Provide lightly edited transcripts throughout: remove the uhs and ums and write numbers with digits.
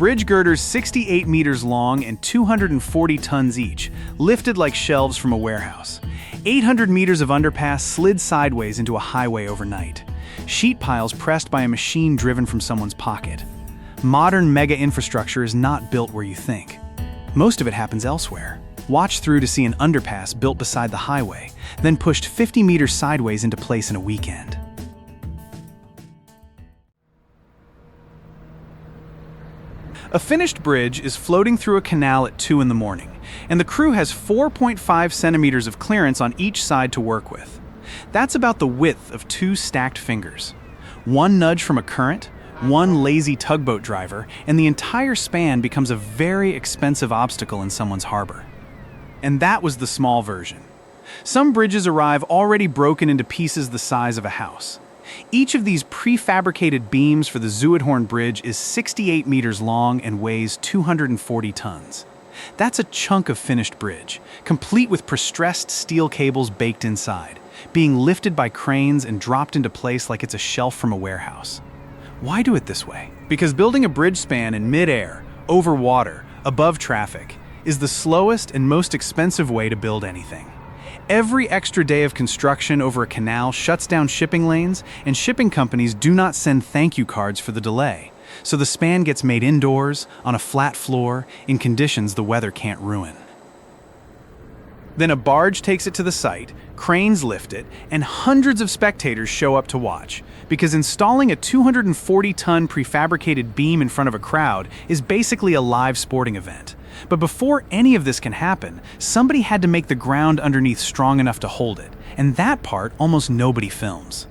Bridge girders 68 meters long and 240 tons each, lifted like shelves from a warehouse. 800 meters of underpass slid sideways into a highway overnight. Sheet piles pressed by a machine driven from someone's pocket. Modern mega infrastructure is not built where you think. Most of it happens elsewhere. Watch through to see an underpass built beside the highway, then pushed 50 meters sideways into place in a weekend. A finished bridge is floating through a canal at 2 in the morning, and the crew has 4.5 centimeters of clearance on each side to work with. That's about the width of 2 stacked fingers. One nudge from a current, one lazy tugboat driver, and the entire span becomes a very expensive obstacle in someone's harbor. And that was the small version. Some bridges arrive already broken into pieces the size of a house. Each of these prefabricated beams for the Zuidhorn Bridge is 68 meters long and weighs 240 tons. That's a chunk of finished bridge, complete with prestressed steel cables baked inside, being lifted by cranes and dropped into place like it's a shelf from a warehouse. Why do it this way? Because building a bridge span in mid-air, over water, above traffic, is the slowest and most expensive way to build anything. Every extra day of construction over a canal shuts down shipping lanes, and shipping companies do not send thank you cards for the delay. So the span gets made indoors, on a flat floor, in conditions the weather can't ruin. Then a barge takes it to the site, cranes lift it, and hundreds of spectators show up to watch, because installing a 240-ton prefabricated beam in front of a crowd is basically a live sporting event. But before any of this can happen, somebody had to make the ground underneath strong enough to hold it, and that part almost nobody films.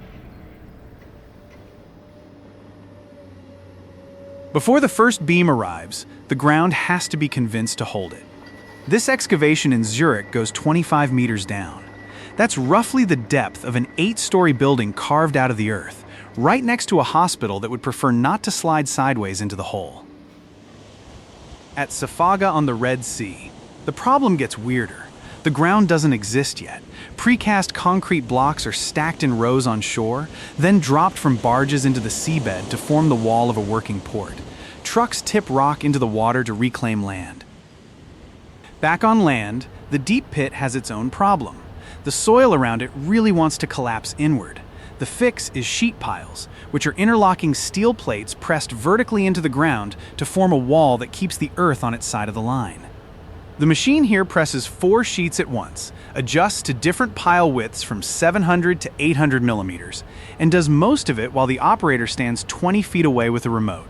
Before the first beam arrives, the ground has to be convinced to hold it. This excavation in Zurich goes 25 meters down. That's roughly the depth of an 8-story building carved out of the earth, right next to a hospital that would prefer not to slide sideways into the hole. At Safaga on the Red Sea, the problem gets weirder. The ground doesn't exist yet. Precast concrete blocks are stacked in rows on shore, then dropped from barges into the seabed to form the wall of a working port. Trucks tip rock into the water to reclaim land. Back on land, the deep pit has its own problem. The soil around it really wants to collapse inward. The fix is sheet piles, which are interlocking steel plates pressed vertically into the ground to form a wall that keeps the earth on its side of the line. The machine here presses 4 sheets at once, adjusts to different pile widths from 700 to 800 millimeters, and does most of it while the operator stands 20 feet away with a remote.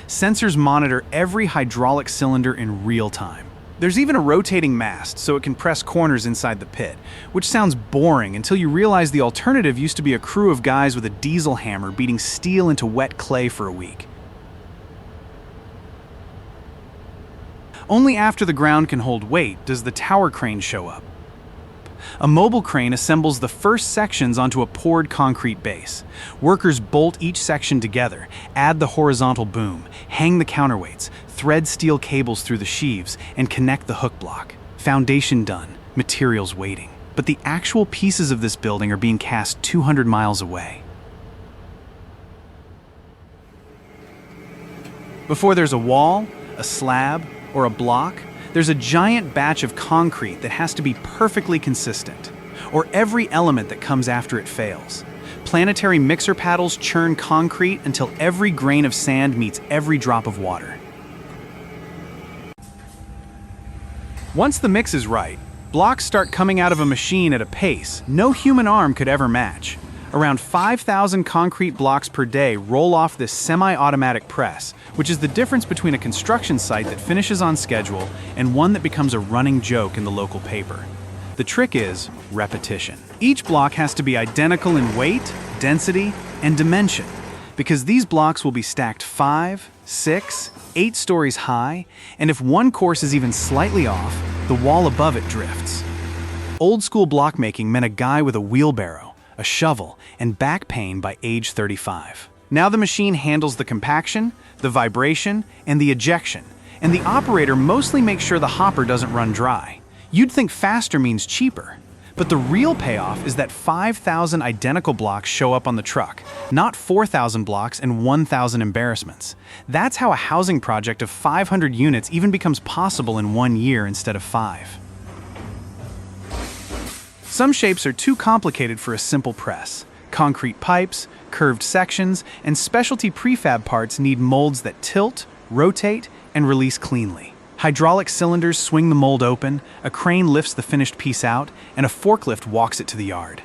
Sensors monitor every hydraulic cylinder in real time. There's even a rotating mast so it can press corners inside the pit, which sounds boring until you realize the alternative used to be a crew of guys with a diesel hammer beating steel into wet clay for a week. Only after the ground can hold weight does the tower crane show up. A mobile crane assembles the first sections onto a poured concrete base. Workers bolt each section together, add the horizontal boom, hang the counterweights, thread steel cables through the sheaves, and connect the hook block. Foundation done, materials waiting. But the actual pieces of this building are being cast 200 miles away. Before there's a wall, a slab, or a block, there's a giant batch of concrete that has to be perfectly consistent, or every element that comes after it fails. Planetary mixer paddles churn concrete until every grain of sand meets every drop of water. Once the mix is right, blocks start coming out of a machine at a pace no human arm could ever match. Around 5,000 concrete blocks per day roll off this semi-automatic press, which is the difference between a construction site that finishes on schedule and one that becomes a running joke in the local paper. The trick is repetition. Each block has to be identical in weight, density, and dimension, because these blocks will be stacked 5, 6, 8 stories high, and if one course is even slightly off, the wall above it drifts. Old-school blockmaking meant a guy with a wheelbarrow, a shovel, and back pain by age 35. Now the machine handles the compaction, the vibration, and the ejection, and the operator mostly makes sure the hopper doesn't run dry. You'd think faster means cheaper, But the real payoff is that 5,000 identical blocks show up on the truck, not 4,000 blocks and 1,000 embarrassments. That's how a housing project of 500 units even becomes possible in 1 year instead of 5. Some shapes are too complicated for a simple press. Concrete pipes, curved sections, and specialty prefab parts need molds that tilt, rotate, and release cleanly. Hydraulic cylinders swing the mold open, a crane lifts the finished piece out, and a forklift walks it to the yard.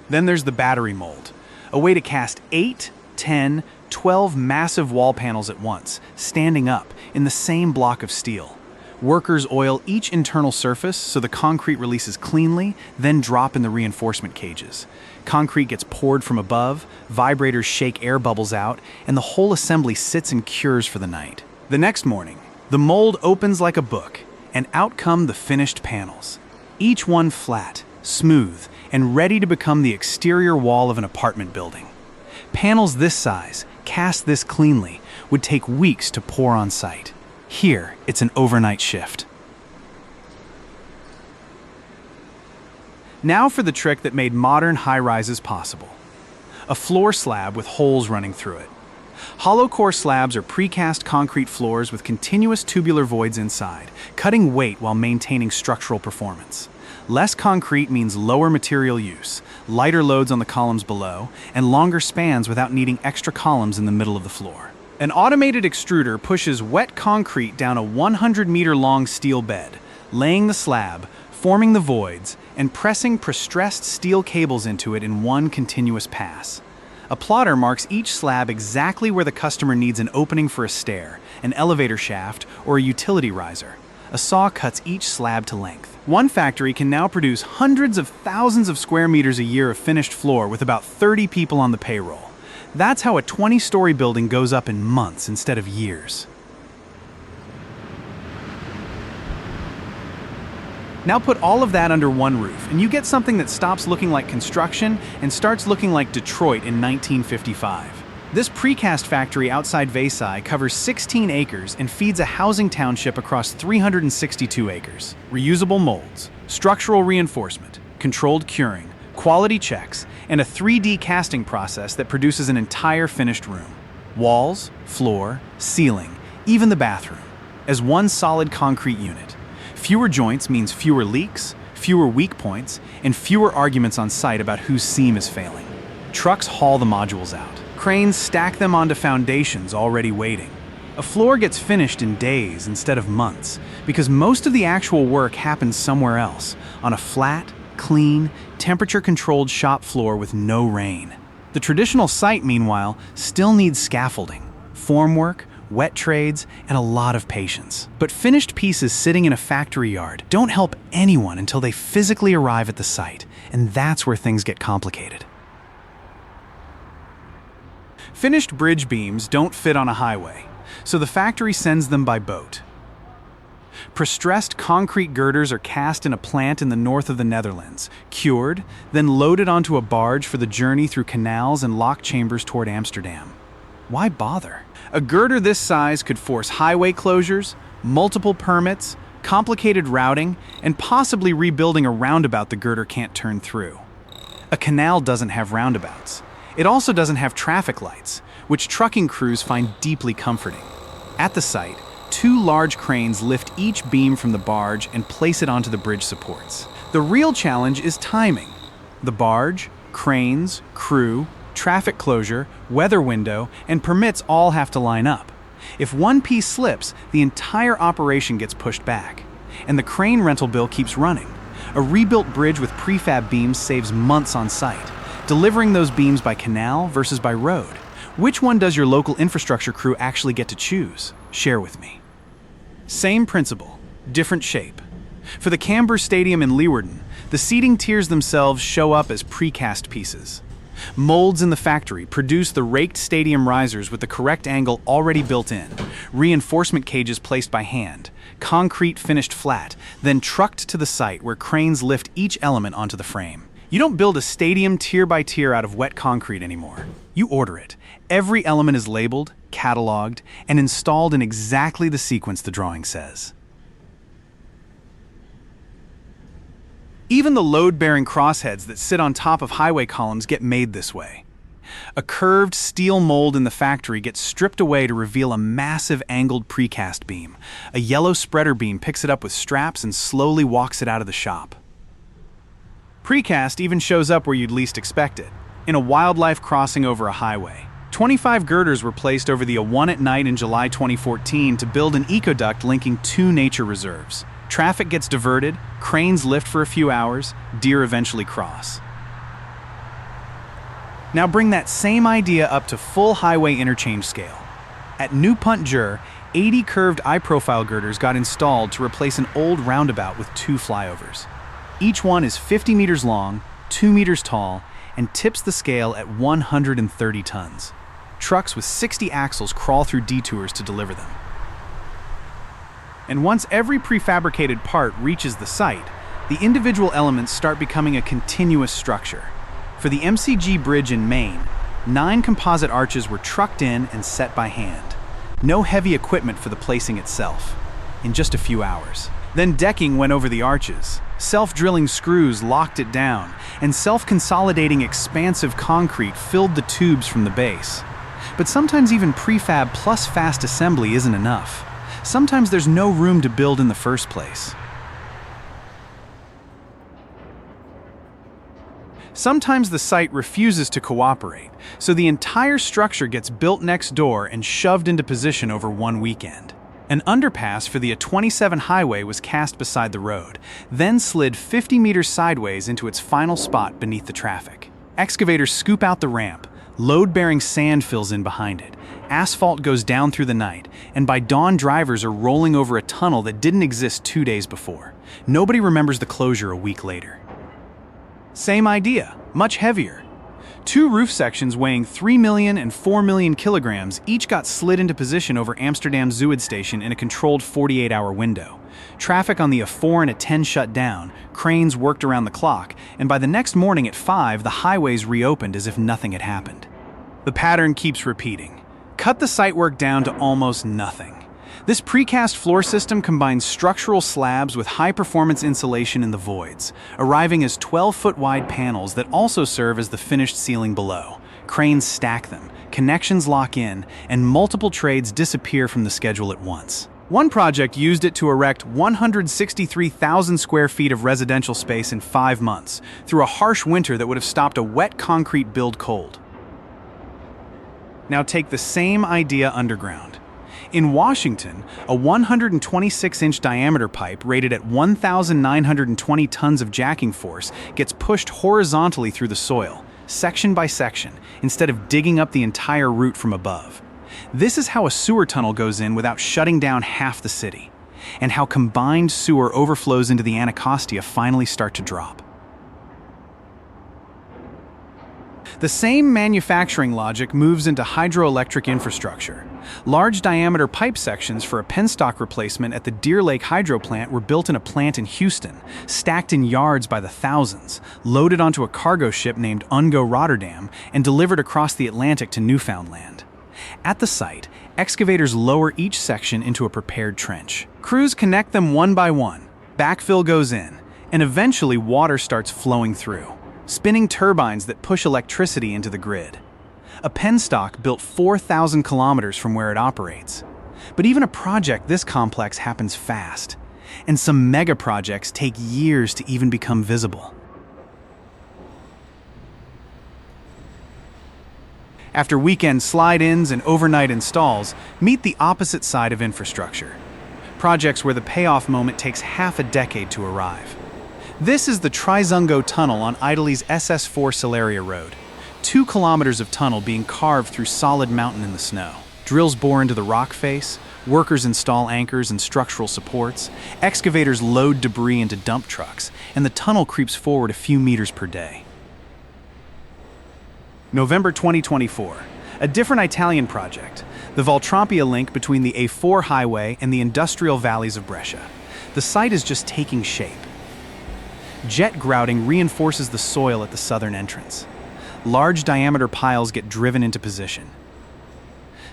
Then there's the battery mold, a way to cast 8, 10, 12 massive wall panels at once, standing up in the same block of steel. Workers oil each internal surface so the concrete releases cleanly, then drop in the reinforcement cages. Concrete gets poured from above, vibrators shake air bubbles out, and the whole assembly sits and cures for the night. The next morning, the mold opens like a book, and out come the finished panels. Each one flat, smooth, and ready to become the exterior wall of an apartment building. Panels this size, cast this cleanly, would take weeks to pour on site. Here, it's an overnight shift. Now for the trick that made modern high-rises possible. A floor slab with holes running through it. Hollow core slabs are precast concrete floors with continuous tubular voids inside, cutting weight while maintaining structural performance. Less concrete means lower material use, lighter loads on the columns below, and longer spans without needing extra columns in the middle of the floor. An automated extruder pushes wet concrete down a 100-meter-long steel bed, laying the slab, forming the voids, and pressing prestressed steel cables into it in one continuous pass. A plotter marks each slab exactly where the customer needs an opening for a stair, an elevator shaft, or a utility riser. A saw cuts each slab to length. One factory can now produce hundreds of thousands of square meters a year of finished floor with about 30 people on the payroll. That's how a 20-story building goes up in months instead of years. Now put all of that under one roof, and you get something that stops looking like construction and starts looking like Detroit in 1955. This precast factory outside Versailles covers 16 acres and feeds a housing township across 362 acres. Reusable molds, structural reinforcement, controlled curing, quality checks, and a 3D casting process that produces an entire finished room. Walls, floor, ceiling, even the bathroom, as one solid concrete unit. Fewer joints means fewer leaks, fewer weak points, and fewer arguments on site about whose seam is failing. Trucks haul the modules out. Cranes stack them onto foundations already waiting. A floor gets finished in days instead of months, because most of the actual work happens somewhere else, on a flat, clean, temperature-controlled shop floor with no rain. The traditional site, meanwhile, still needs scaffolding, formwork, wet trades, and a lot of patience. But finished pieces sitting in a factory yard don't help anyone until they physically arrive at the site, and that's where things get complicated. Finished bridge beams don't fit on a highway, so the factory sends them by boat. Prestressed concrete girders are cast in a plant in the north of the Netherlands, cured, then loaded onto a barge for the journey through canals and lock chambers toward Amsterdam. Why bother? A girder this size could force highway closures, multiple permits, complicated routing, and possibly rebuilding a roundabout the girder can't turn through. A canal doesn't have roundabouts. It also doesn't have traffic lights, which trucking crews find deeply comforting. At the site, 2 large cranes lift each beam from the barge and place it onto the bridge supports. The real challenge is timing. The barge, cranes, crew, traffic closure, weather window, and permits all have to line up. If one piece slips, the entire operation gets pushed back, and the crane rental bill keeps running. A rebuilt bridge with prefab beams saves months on site. Delivering those beams by canal versus by road. Which one does your local infrastructure crew actually get to choose? Share with me. Same principle, different shape. For the Camber Stadium in Leeuwarden, the seating tiers themselves show up as precast pieces. Molds in the factory produce the raked stadium risers with the correct angle already built in, reinforcement cages placed by hand, concrete finished flat, then trucked to the site where cranes lift each element onto the frame. You don't build a stadium tier by tier out of wet concrete anymore. You order it. Every element is labeled, cataloged, and installed in exactly the sequence the drawing says. Even the load-bearing crossheads that sit on top of highway columns get made this way. A curved steel mold in the factory gets stripped away to reveal a massive angled precast beam. A yellow spreader beam picks it up with straps and slowly walks it out of the shop. Precast even shows up where you'd least expect it, in a wildlife crossing over a highway. 25 girders were placed over the A1 at night in July 2014 to build an ecoduct linking two nature reserves. Traffic gets diverted, cranes lift for a few hours, deer eventually cross. Now bring that same idea up to full highway interchange scale. At New Punt Jur, 80 curved I-profile girders got installed to replace an old roundabout with two flyovers. Each one is 50 meters long, 2 meters tall, and tips the scale at 130 tons. Trucks with 60 axles crawl through detours to deliver them. And once every prefabricated part reaches the site, the individual elements start becoming a continuous structure. For the MCG bridge in Maine, 9 composite arches were trucked in and set by hand. No heavy equipment for the placing itself, in just a few hours. Then decking went over the arches. Self-drilling screws locked it down, and self-consolidating expansive concrete filled the tubes from the base. But sometimes even prefab plus fast assembly isn't enough. Sometimes there's no room to build in the first place. Sometimes the site refuses to cooperate, so the entire structure gets built next door and shoved into position over one weekend. An underpass for the A27 highway was cast beside the road, then slid 50 meters sideways into its final spot beneath the traffic. Excavators scoop out the ramp, load-bearing sand fills in behind it, asphalt goes down through the night, and by dawn drivers are rolling over a tunnel that didn't exist 2 days before. Nobody remembers the closure a week later. Same idea, much heavier. 2 roof sections weighing 3 million and 4 million kilograms each got slid into position over Amsterdam's Zuid station in a controlled 48-hour window. Traffic on the A4 and A10 shut down, cranes worked around the clock, and by the next morning at 5, the highways reopened as if nothing had happened. The pattern keeps repeating. Cut the site work down to almost nothing. This precast floor system combines structural slabs with high-performance insulation in the voids, arriving as 12-foot wide panels that also serve as the finished ceiling below. Cranes stack them, connections lock in, and multiple trades disappear from the schedule at once. One project used it to erect 163,000 square feet of residential space in 5 months, through a harsh winter that would have stopped a wet concrete build cold. Now take the same idea underground. In Washington, a 126-inch diameter pipe rated at 1,920 tons of jacking force gets pushed horizontally through the soil, section by section, instead of digging up the entire route from above. This is how a sewer tunnel goes in without shutting down half the city, and how combined sewer overflows into the Anacostia finally start to drop. The same manufacturing logic moves into hydroelectric infrastructure. Large diameter pipe sections for a penstock replacement at the Deer Lake Hydro Plant were built in a plant in Houston, stacked in yards by the thousands, loaded onto a cargo ship named Ungo Rotterdam, and delivered across the Atlantic to Newfoundland. At the site, excavators lower each section into a prepared trench. Crews connect them one by one, backfill goes in, and eventually water starts flowing through, spinning turbines that push electricity into the grid. A penstock built 4,000 kilometers from where it operates. But even a project this complex happens fast, and some mega projects take years to even become visible. After weekend slide-ins and overnight installs, meet the opposite side of infrastructure. Projects where the payoff moment takes half a decade to arrive. This is the Trizungo Tunnel on Italy's SS4 Celeria Road. 2 kilometers of tunnel being carved through solid mountain in the snow. Drills bore into the rock face, workers install anchors and structural supports, excavators load debris into dump trucks, and the tunnel creeps forward a few meters per day. November 2024, a different Italian project, the Valtrampia link between the A4 highway and the industrial valleys of Brescia. The site is just taking shape. Jet grouting reinforces the soil at the southern entrance. Large diameter piles get driven into position.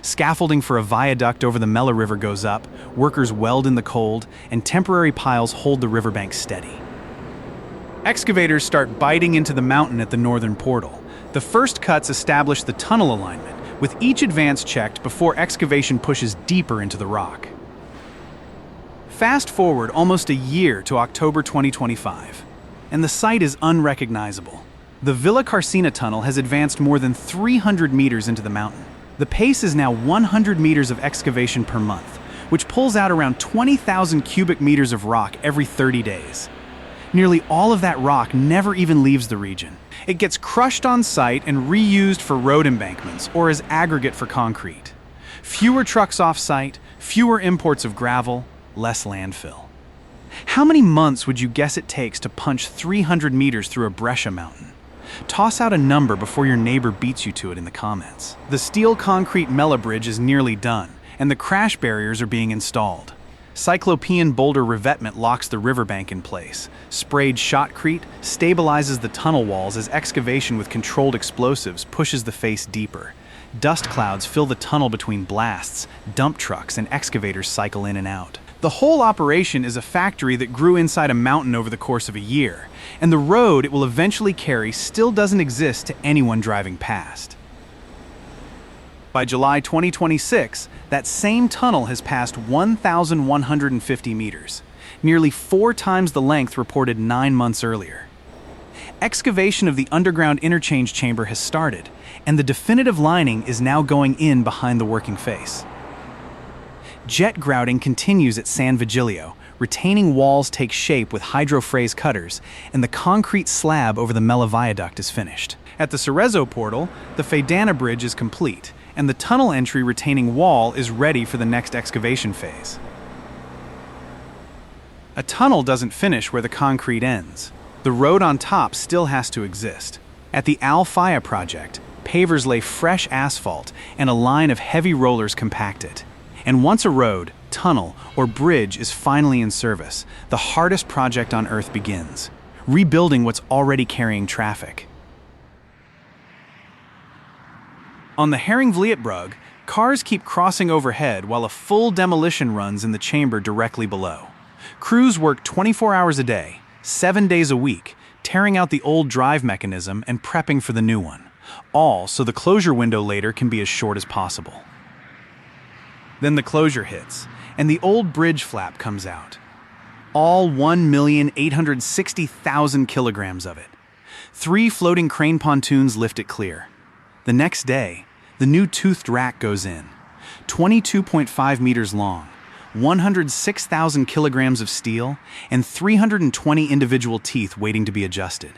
Scaffolding for a viaduct over the Mella River goes up, workers weld in the cold, and temporary piles hold the riverbank steady. Excavators start biting into the mountain at the northern portal. The first cuts establish the tunnel alignment, with each advance checked before excavation pushes deeper into the rock. Fast forward almost a year to October 2025, and the site is unrecognizable. The Villa Carcina tunnel has advanced more than 300 meters into the mountain. The pace is now 100 meters of excavation per month, which pulls out around 20,000 cubic meters of rock every 30 days. Nearly all of that rock never even leaves the region. It gets crushed on site and reused for road embankments or as aggregate for concrete. Fewer trucks off-site, fewer imports of gravel, less landfill. How many months would you guess it takes to punch 300 meters through a breccia mountain? Toss out a number before your neighbor beats you to it in the comments. The steel-concrete Mela Bridge is nearly done, and the crash barriers are being installed. Cyclopean boulder revetment locks the riverbank in place. Sprayed shotcrete stabilizes the tunnel walls as excavation with controlled explosives pushes the face deeper. Dust clouds fill the tunnel between blasts, dump trucks and excavators cycle in and out. The whole operation is a factory that grew inside a mountain over the course of a year, and the road it will eventually carry still doesn't exist to anyone driving past. By July 2026, that same tunnel has passed 1,150 meters, nearly 4 times the length reported 9 months earlier. Excavation of the underground interchange chamber has started, and the definitive lining is now going in behind the working face. Jet grouting continues at San Vigilio, retaining walls take shape with hydrophrase cutters, and the concrete slab over the Mela Viaduct is finished. At the Cerezo portal, the Faidana Bridge is complete, and the tunnel entry retaining wall is ready for the next excavation phase. A tunnel doesn't finish where the concrete ends. The road on top still has to exist. At the Al Faya project, pavers lay fresh asphalt and a line of heavy rollers compact it. And once a road, tunnel, or bridge is finally in service, the hardest project on Earth begins, rebuilding what's already carrying traffic. On the Herring-Vlietbrug, cars keep crossing overhead while a full demolition runs in the chamber directly below. Crews work 24 hours a day, 7 days a week, tearing out the old drive mechanism and prepping for the new one, all so the closure window later can be as short as possible. Then the closure hits, and the old bridge flap comes out. All 1,860,000 kilograms of it. 3 floating crane pontoons lift it clear. The next day, the new toothed rack goes in, 22.5 meters long, 106,000 kilograms of steel, and 320 individual teeth waiting to be adjusted.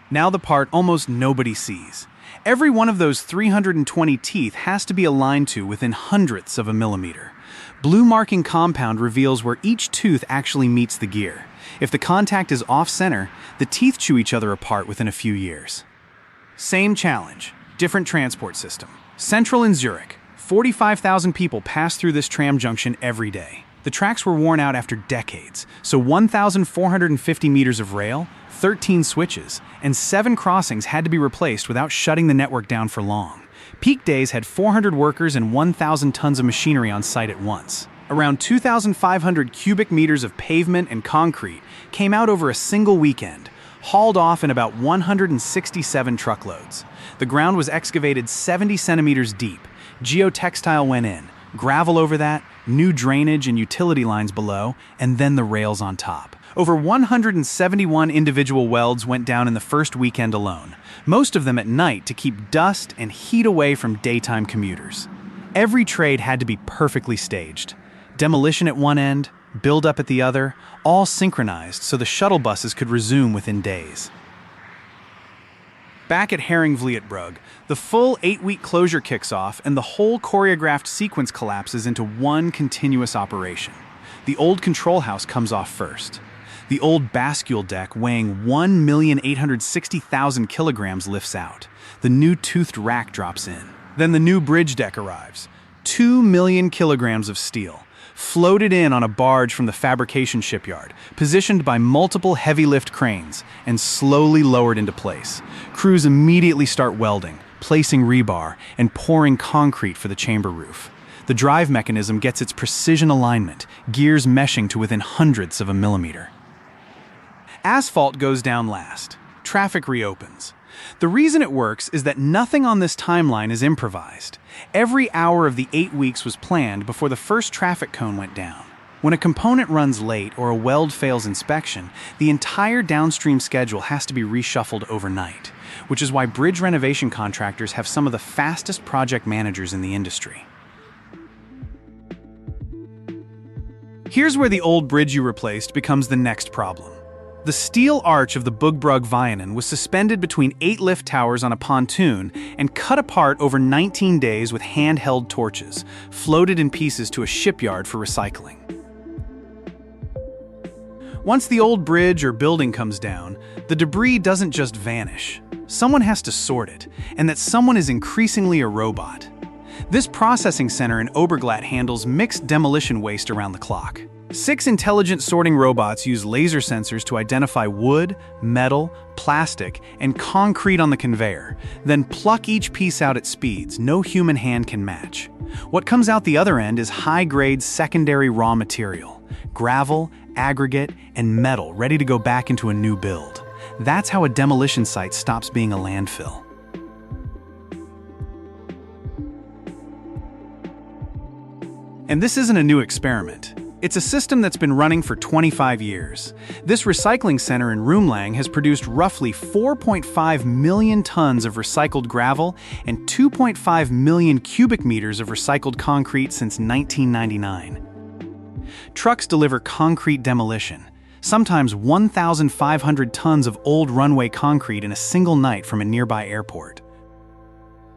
Now the part almost nobody sees. Every one of those 320 teeth has to be aligned to within hundredths of a millimeter. Blue marking compound reveals where each tooth actually meets the gear. If the contact is off-center, the teeth chew each other apart within a few years. Same challenge, different transport system. Central in Zurich, 45,000 people pass through this tram junction every day. The tracks were worn out after decades, so 1,450 meters of rail, 13 switches, and 7 crossings had to be replaced without shutting the network down for long. Peak days had 400 workers and 1,000 tons of machinery on site at once. Around 2,500 cubic meters of pavement and concrete came out over a single weekend, hauled off in about 167 truckloads. The ground was excavated 70 centimeters deep. Geotextile went in, gravel over that, new drainage and utility lines below, and then the rails on top. Over 171 individual welds went down in the first weekend alone, most of them at night to keep dust and heat away from daytime commuters. Every trade had to be perfectly staged. Demolition at one end, build-up at the other, all synchronized so the shuttle buses could resume within days. Back at Herring-Vlietbrug, the full 8-week closure kicks off and the whole choreographed sequence collapses into one continuous operation. The old control house comes off first. The old bascule deck weighing 1,860,000 kilograms lifts out. The new toothed rack drops in. Then the new bridge deck arrives. 2 million kilograms of steel, floated in on a barge from the fabrication shipyard, positioned by multiple heavy lift cranes, and slowly lowered into place. Crews immediately start welding, placing rebar, and pouring concrete for the chamber roof. The drive mechanism gets its precision alignment, gears meshing to within hundredths of a millimeter. Asphalt goes down last. Traffic reopens. The reason it works is that nothing on this timeline is improvised. Every hour of the 8 weeks was planned before the first traffic cone went down. When a component runs late or a weld fails inspection, the entire downstream schedule has to be reshuffled overnight, which is why bridge renovation contractors have some of the fastest project managers in the industry. Here's where the old bridge you replaced becomes the next problem. The steel arch of the Bugbrug Vianen was suspended between 8 lift towers on a pontoon and cut apart over 19 days with handheld torches, floated in pieces to a shipyard for recycling. Once the old bridge or building comes down, the debris doesn't just vanish. Someone has to sort it, and that someone is increasingly a robot. This processing center in Oberglatt handles mixed demolition waste around the clock. 6 intelligent sorting robots use laser sensors to identify wood, metal, plastic, and concrete on the conveyor, then pluck each piece out at speeds no human hand can match. What comes out the other end is high-grade secondary raw material, gravel, aggregate, and metal ready to go back into a new build. That's how a demolition site stops being a landfill. And this isn't a new experiment. It's a system that's been running for 25 years. This recycling center in Roomlang has produced roughly 4.5 million tons of recycled gravel and 2.5 million cubic meters of recycled concrete since 1999. Trucks deliver concrete demolition, sometimes 1,500 tons of old runway concrete in a single night from a nearby airport.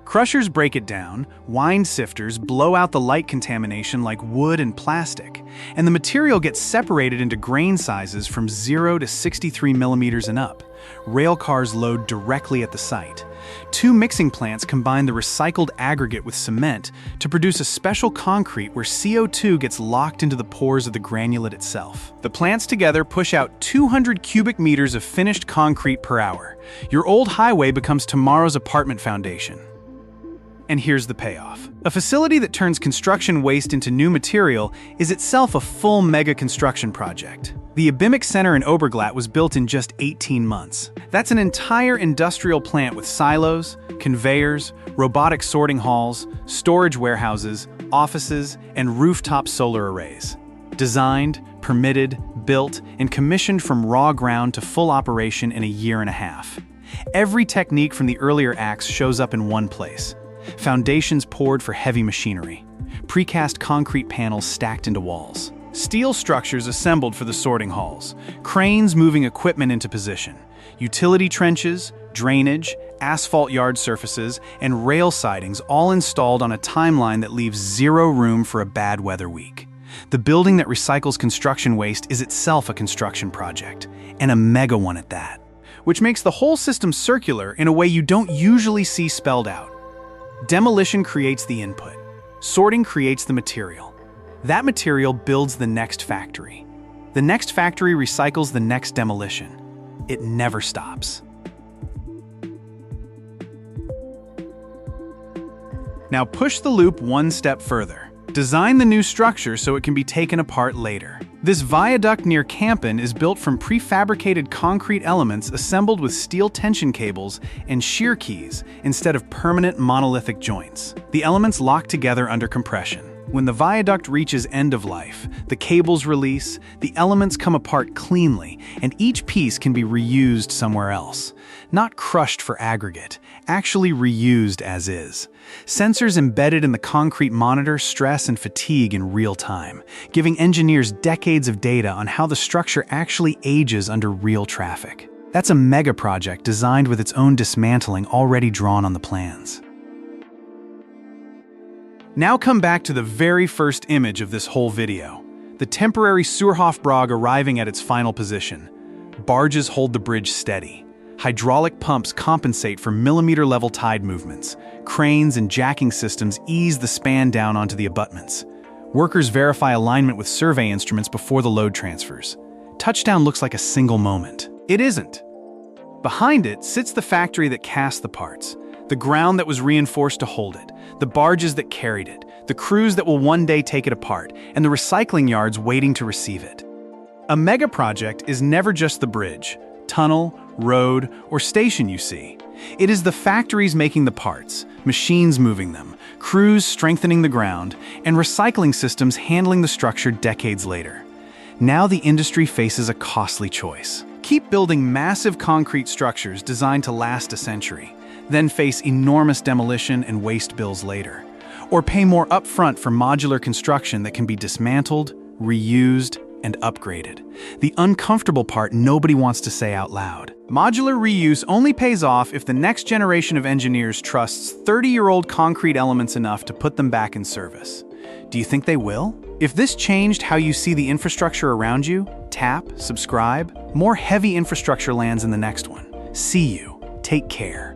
Crushers break it down, wind sifters blow out the light contamination like wood and plastic, and the material gets separated into grain sizes from 0 to 63 millimeters and up. Rail cars load directly at the site. 2 mixing plants combine the recycled aggregate with cement to produce a special concrete where CO2 gets locked into the pores of the granulate itself. The plants together push out 200 cubic meters of finished concrete per hour. Your old highway becomes tomorrow's apartment foundation. And here's the payoff. A facility that turns construction waste into new material is itself a full mega construction project. The Abimic Center in Oberglatt was built in just 18 months. That's an entire industrial plant with silos, conveyors, robotic sorting halls, storage warehouses, offices, and rooftop solar arrays. Designed, permitted, built, and commissioned from raw ground to full operation in a year and a half. Every technique from the earlier acts shows up in one place. Foundations poured for heavy machinery. Precast concrete panels stacked into walls. Steel structures assembled for the sorting halls. Cranes moving equipment into position. Utility trenches, drainage, asphalt yard surfaces, and rail sidings all installed on a timeline that leaves zero room for a bad weather week. The building that recycles construction waste is itself a construction project, and a mega one at that, which makes the whole system circular in a way you don't usually see spelled out. Demolition creates the input. Sorting creates the material. That material builds the next factory. The next factory recycles the next demolition. It never stops. Now push the loop one step further. Design the new structure so it can be taken apart later. This viaduct near Kampen is built from prefabricated concrete elements assembled with steel tension cables and shear keys instead of permanent monolithic joints. The elements lock together under compression. When the viaduct reaches end of life, the cables release, the elements come apart cleanly, and each piece can be reused somewhere else. Not crushed for aggregate, actually reused as is. Sensors embedded in the concrete monitor stress and fatigue in real time, giving engineers decades of data on how the structure actually ages under real traffic. That's a mega project designed with its own dismantling already drawn on the plans. Now come back to the very first image of this whole video, the temporary Surhofbrug arriving at its final position. Barges hold the bridge steady. Hydraulic pumps compensate for millimeter-level tide movements. Cranes and jacking systems ease the span down onto the abutments. Workers verify alignment with survey instruments before the load transfers. Touchdown looks like a single moment. It isn't. Behind it sits the factory that cast the parts, the ground that was reinforced to hold it, the barges that carried it, the crews that will one day take it apart, and the recycling yards waiting to receive it. A mega project is never just the bridge, tunnel, road, or station you see. It is the factories making the parts, machines moving them, crews strengthening the ground, and recycling systems handling the structure decades later. Now the industry faces a costly choice. Keep building massive concrete structures designed to last a century, then face enormous demolition and waste bills later. Or pay more upfront for modular construction that can be dismantled, reused, and upgraded. The uncomfortable part nobody wants to say out loud. Modular reuse only pays off if the next generation of engineers trusts 30-year-old concrete elements enough to put them back in service. Do you think they will? If this changed how you see the infrastructure around you, tap, subscribe. More heavy infrastructure lands in the next one. See you. Take care.